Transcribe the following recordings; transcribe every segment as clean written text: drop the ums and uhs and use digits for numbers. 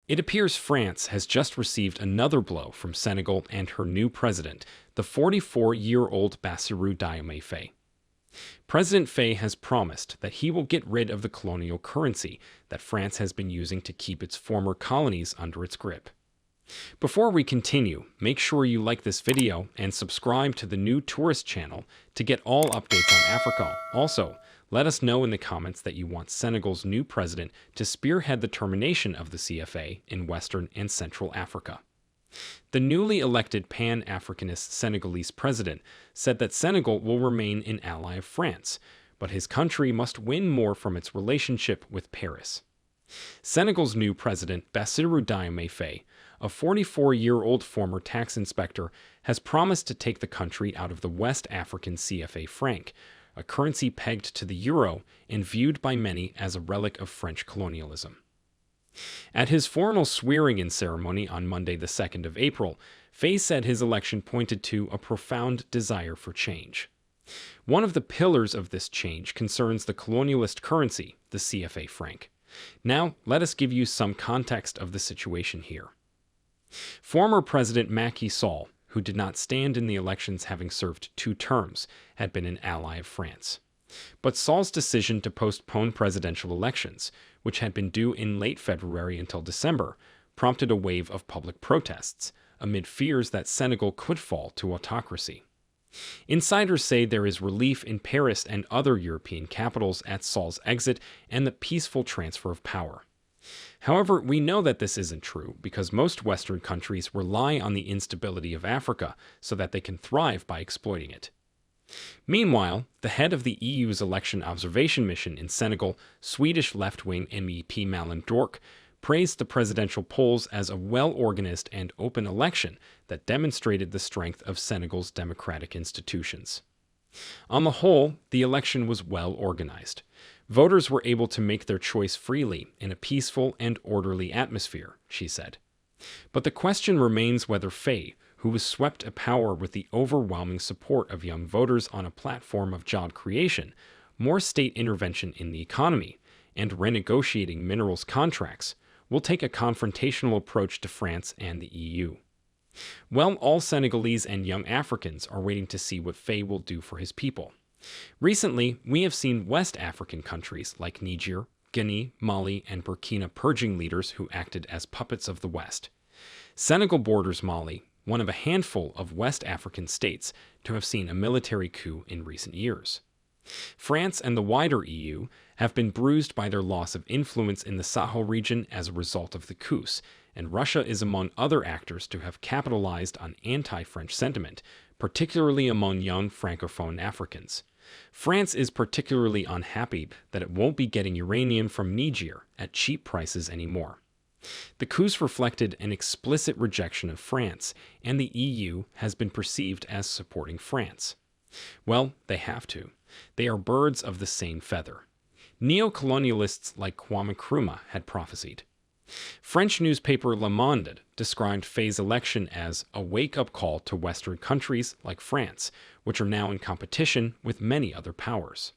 It appears France has just received another blow from Senegal and her new president, the 44-year-old Bassirou Diomaye Faye. President Faye has promised that he will get rid of the colonial currency that France has been using to keep its former colonies under its grip. Before we continue, make sure you like this video and subscribe to the new tourist channel to get all updates on Africa. Also, let us know in the comments that you want Senegal's new president to spearhead the termination of the CFA in Western and Central Africa. The newly elected pan-Africanist Senegalese president said that Senegal will remain an ally of France, but his country must win more from its relationship with Paris. Senegal's new president, Bassirou Diomaye Faye, a 44-year-old former tax inspector, has promised to take the country out of the West African CFA franc, a currency pegged to the euro and viewed by many as a relic of French colonialism. At his formal swearing-in ceremony on Monday the 2nd of April, Faye said his election pointed to a profound desire for change. One of the pillars of this change concerns the colonialist currency, the CFA franc. Now, let us give you some context of the situation here. Former President Macky Sall, who did not stand in the elections having served 2 terms, had been an ally of France. But Sall's decision to postpone presidential elections, which had been due in late February until December, prompted a wave of public protests, amid fears that Senegal could fall to autocracy. Insiders say there is relief in Paris and other European capitals at Sall's exit and the peaceful transfer of power. However, we know that this isn't true because most Western countries rely on the instability of Africa so that they can thrive by exploiting it. Meanwhile, the head of the EU's election observation mission in Senegal, Swedish left-wing MEP Malin Dork, praised the presidential polls as a well-organized and open election that demonstrated the strength of Senegal's democratic institutions. On the whole, the election was well organized. Voters were able to make their choice freely in a peaceful and orderly atmosphere, she said. But the question remains whether Faye, who was swept to power with the overwhelming support of young voters on a platform of job creation, more state intervention in the economy, and renegotiating minerals contracts, will take a confrontational approach to France and the EU. Well, all Senegalese and young Africans are waiting to see what Faye will do for his people. Recently, we have seen West African countries like Niger, Guinea, Mali, and Burkina purging leaders who acted as puppets of the West. Senegal borders Mali, one of a handful of West African states to have seen a military coup in recent years. France and the wider EU have been bruised by their loss of influence in the Sahel region as a result of the coups, and Russia is among other actors to have capitalized on anti-French sentiment, particularly among young Francophone Africans. France is particularly unhappy that it won't be getting uranium from Niger at cheap prices anymore. The coups reflected an explicit rejection of France, and the EU has been perceived as supporting France. Well, they have to. They are birds of the same feather. Neo-colonialists like Kwame Nkrumah had prophesied. French newspaper Le Monde described Faye's election as a wake-up call to Western countries like France, which are now in competition with many other powers.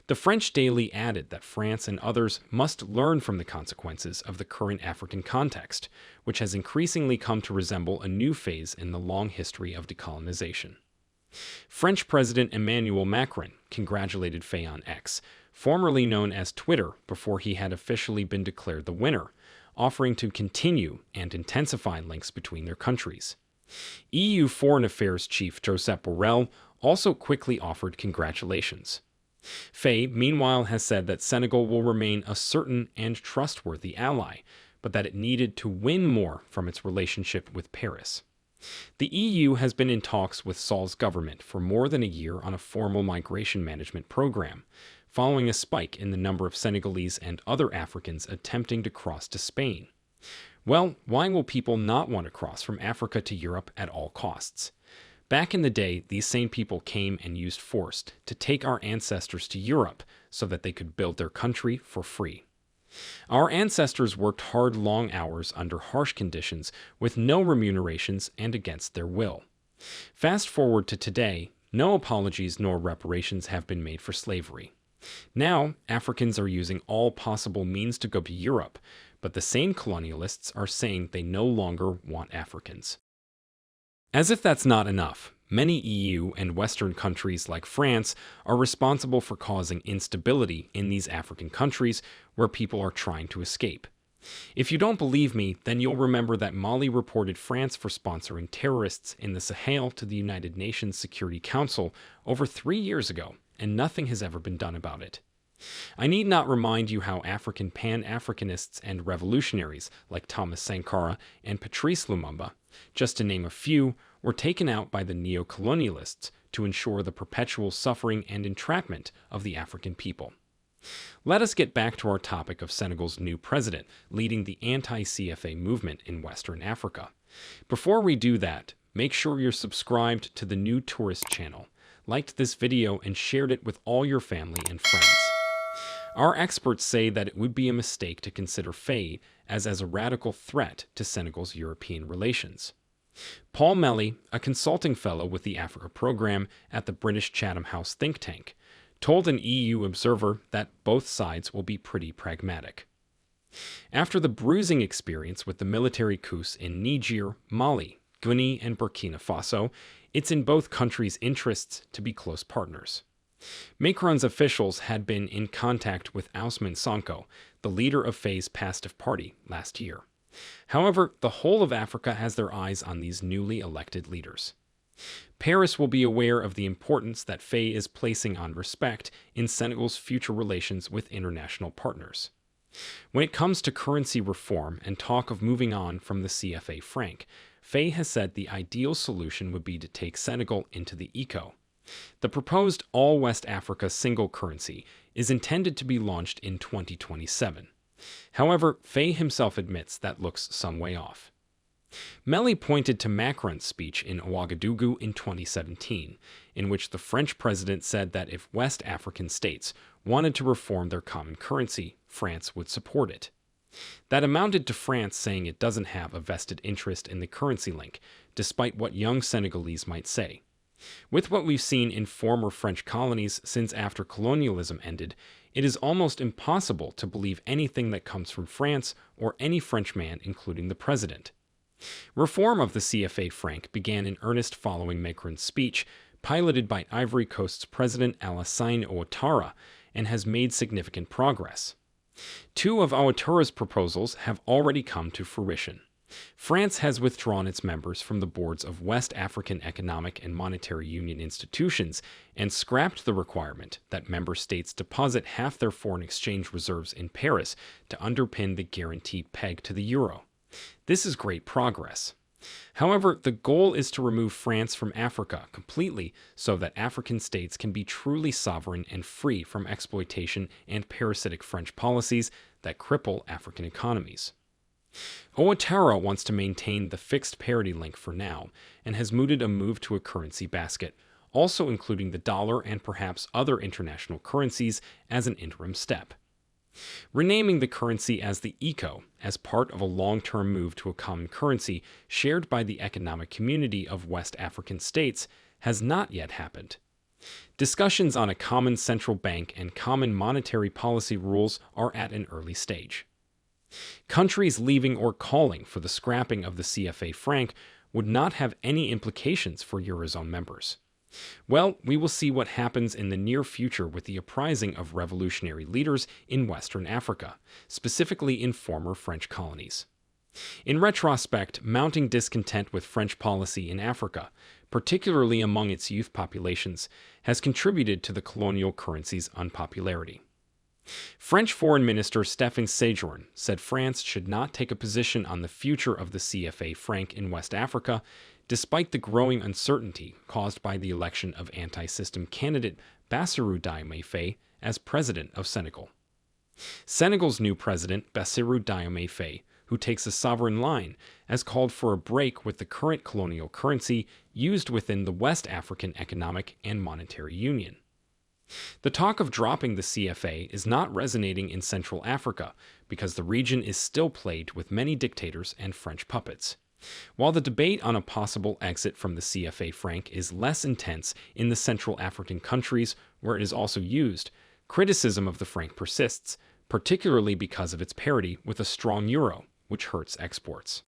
The French daily added that France and others must learn from the consequences of the current African context, which has increasingly come to resemble a new phase in the long history of decolonization. French President Emmanuel Macron congratulated Faye on X, formerly known as Twitter before he had officially been declared the winner, offering to continue and intensify links between their countries. EU Foreign Affairs Chief Josep Borrell also quickly offered congratulations. Faye, meanwhile, has said that Senegal will remain a certain and trustworthy ally, but that it needed to win more from its relationship with Paris. The EU has been in talks with Sall's government for more than a year on a formal migration management program, following a spike in the number of Senegalese and other Africans attempting to cross to Spain. Well, why will people not want to cross from Africa to Europe at all costs? Back in the day, these same people came and used force to take our ancestors to Europe so that they could build their country for free. Our ancestors worked hard long hours under harsh conditions with no remunerations and against their will. Fast forward to today, no apologies nor reparations have been made for slavery. Now, Africans are using all possible means to go to Europe, but the same colonialists are saying they no longer want Africans. As if that's not enough, many EU and Western countries like France are responsible for causing instability in these African countries where people are trying to escape. If you don't believe me, then you'll remember that Mali reported France for sponsoring terrorists in the Sahel to the United Nations Security Council over 3 years ago, and nothing has ever been done about it. I need not remind you how African pan-Africanists and revolutionaries like Thomas Sankara and Patrice Lumumba, just to name a few, were taken out by the neo-colonialists to ensure the perpetual suffering and entrapment of the African people. Let us get back to our topic of Senegal's new president leading the anti-CFA movement in Western Africa. Before we do that, make sure you're subscribed to the new tourist channel, liked this video, and shared it with all your family and friends. Our experts say that it would be a mistake to consider Faye as a radical threat to Senegal's European relations. Paul Melly, a consulting fellow with the Africa program at the British Chatham House think tank, told an EU observer that both sides will be pretty pragmatic. After the bruising experience with the military coups in Niger, Mali, Guinea, and Burkina Faso, it's in both countries' interests to be close partners. Macron's officials had been in contact with Ousmane Sonko, the leader of Faye's Pastef party, last year. However, the whole of Africa has their eyes on these newly elected leaders. Paris will be aware of the importance that Faye is placing on respect in Senegal's future relations with international partners. When it comes to currency reform and talk of moving on from the CFA franc, Faye has said the ideal solution would be to take Senegal into the ECO. The proposed all-West Africa single currency is intended to be launched in 2027. However, Faye himself admits that looks some way off. Melly pointed to Macron's speech in Ouagadougou in 2017, in which the French president said that if West African states wanted to reform their common currency, France would support it. That amounted to France saying it doesn't have a vested interest in the currency link, despite what young Senegalese might say. With what we've seen in former French colonies since after colonialism ended, it is almost impossible to believe anything that comes from France or any French man, including the president. Reform of the CFA franc began in earnest following Macron's speech, piloted by Ivory Coast's President Alassane Ouattara, and has made significant progress. 2 of Ouattara's proposals have already come to fruition. France has withdrawn its members from the boards of West African Economic and Monetary Union institutions and scrapped the requirement that member states deposit half their foreign exchange reserves in Paris to underpin the guarantee pegged to the euro. This is great progress. However, the goal is to remove France from Africa completely so that African states can be truly sovereign and free from exploitation and parasitic French policies that cripple African economies. Ouattara wants to maintain the fixed parity link for now and has mooted a move to a currency basket, also including the dollar and perhaps other international currencies as an interim step. Renaming the currency as the ECO as part of a long-term move to a common currency shared by the economic community of West African states has not yet happened. Discussions on a common central bank and common monetary policy rules are at an early stage. Countries leaving or calling for the scrapping of the CFA franc would not have any implications for Eurozone members. Well, we will see what happens in the near future with the uprising of revolutionary leaders in Western Africa, specifically in former French colonies. In retrospect, mounting discontent with French policy in Africa, particularly among its youth populations, has contributed to the colonial currency's unpopularity. French Foreign Minister Stéphane Séjourné said France should not take a position on the future of the CFA franc in West Africa, despite the growing uncertainty caused by the election of anti-system candidate Bassirou Diomaye Faye as president of Senegal. Senegal's new president, Bassirou Diomaye Faye, who takes a sovereign line, has called for a break with the current colonial currency used within the West African Economic and Monetary Union. The talk of dropping the CFA is not resonating in Central Africa because the region is still plagued with many dictators and French puppets. While the debate on a possible exit from the CFA franc is less intense in the Central African countries where it is also used, criticism of the franc persists, particularly because of its parity with a strong euro, which hurts exports.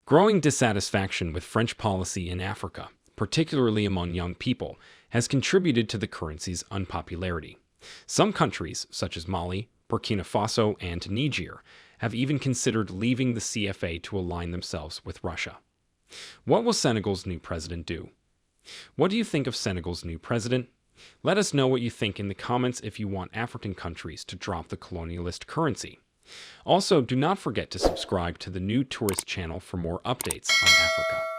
Growing dissatisfaction with French policy in Africa, particularly among young people, has contributed to the currency's unpopularity. Some countries, such as Mali, Burkina Faso, and Niger, have even considered leaving the CFA to align themselves with Russia. What will Senegal's new president do? What do you think of Senegal's new president? Let us know what you think in the comments if you want African countries to drop the colonialist currency. Also, do not forget to subscribe to the new tourist channel for more updates on Africa.